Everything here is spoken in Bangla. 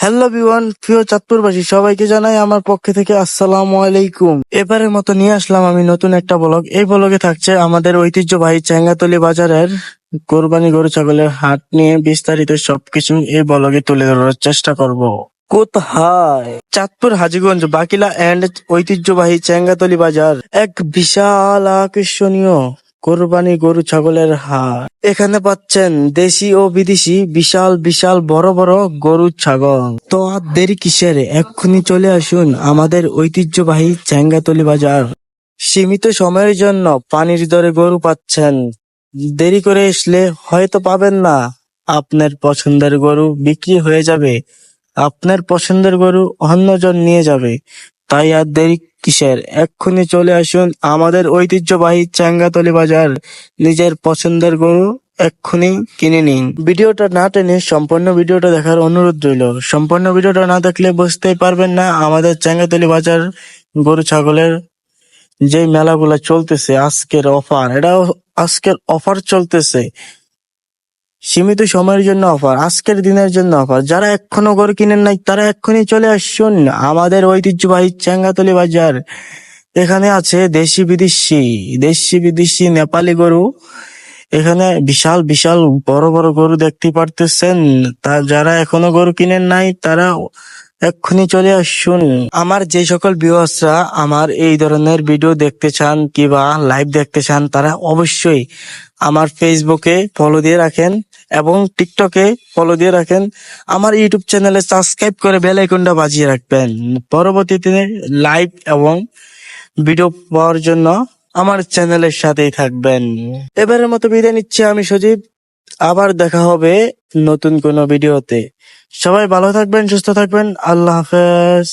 হ্যালো এভরিওয়ান, প্রিয় চাঁদপুরবাসী সবাইকে জানাই আমার পক্ষ থেকে আসসালামু আলাইকুম। এবারের মতো নিয়ে আসলাম আমি নতুন একটা ব্লগ। এই ব্লগে থাকছে আমাদের ঐতিহ্যবাহী চেঙ্গাতলী বাজারের কোরবানি গরু ছাগলের হাট নিয়ে বিস্তারিত সবকিছু এই ব্লগে তুলে ধরার চেষ্টা করব। কোথায়? চাঁদপুর হাজীগঞ্জ বাকিলা এন্ড ঐতিহ্যবাহী চেঙ্গাতলী বাজার এক বিশাল আকর্ষণীয় কোরবানি গরু ছাগলের হাট। এখানে পাচ্ছেন দেশি ও বিদেশি বিশাল বিশাল বড় বড় গরু ছাগল। তো আর দেরি কিসের, এক্ষুনি চলে আসুন আমাদের ঐতিহ্যবাহী চেঙ্গাতলী বাজার। সীমিত সময়ের জন্য পানির দরে গরু পাচ্ছেন। দেরি করে আসলে হয়তো পাবেন না। আপনার পছন্দের গরু বিক্রি হয়ে যাবে, আপনার পছন্দের গরু অন্যজন নিয়ে যাবে। তাই আর দেরি কিসের, এক্ষুনি চলে আসুন আমাদের ঐতিহ্যবাহী চেঙ্গাতলী বাজার। নিজের পছন্দের গরু এক্ষুনি কিনে নিন। ভিডিওটা না টেনে সম্পূর্ণ ভিডিওটা দেখার অনুরোধ রইল। সম্পূর্ণ ভিডিওটা না দেখলে বুঝতেই পারবেন না আমাদের চেঙ্গাতলী বাজার গরু ছাগলের যে মেলাগুলা চলতেছে। আজকের অফার, এটাও আজকের অফার চলতেছে। সীমিত সময়ের জন্য অফার, আজকের দিনের জন্য অফার। যারা এখনো গরু কিনেন নাই তারা এক্ষুনি চলে আসুন আমাদের ঐতিহ্যবাহী চেঙ্গাতলী বাজার। এখানে আছে দেশি বিদেশি নেপালি গরু। এখানে বিশাল বিশাল বড় বড় গরু দেখতে পারতেছেন। তা যারা এখনো গরু কিনেন নাই তারা এক্ষুনি চলে আসুন। আমার যে সকল ভিউয়ার্সরা আমার এই ধরনের ভিডিও দেখতে চান কিংবা লাইভ দেখতে চান তারা অবশ্যই আমার ফেসবুকে ফলো দিয়ে রাখেন এবং টিকটকে ফলো দিয়ে রাখেন। আমার ইউটিউব চ্যানেলে সাবস্ক্রাইব করে বেল আইকনটা বাজিয়ে রাখবেন। পরবর্তীতে লাইভ এবং ভিডিও পাওয়ার জন্য আমার চ্যানেলের সাথেই থাকবেন। এবারের মতো বিদায় নিচ্ছি আমি সজীব। আবার দেখা হবে নতুন কোনো ভিডিওতে। সবাই ভালো থাকবেন, সুস্থ থাকবেন। আল্লাহ হাফেজ।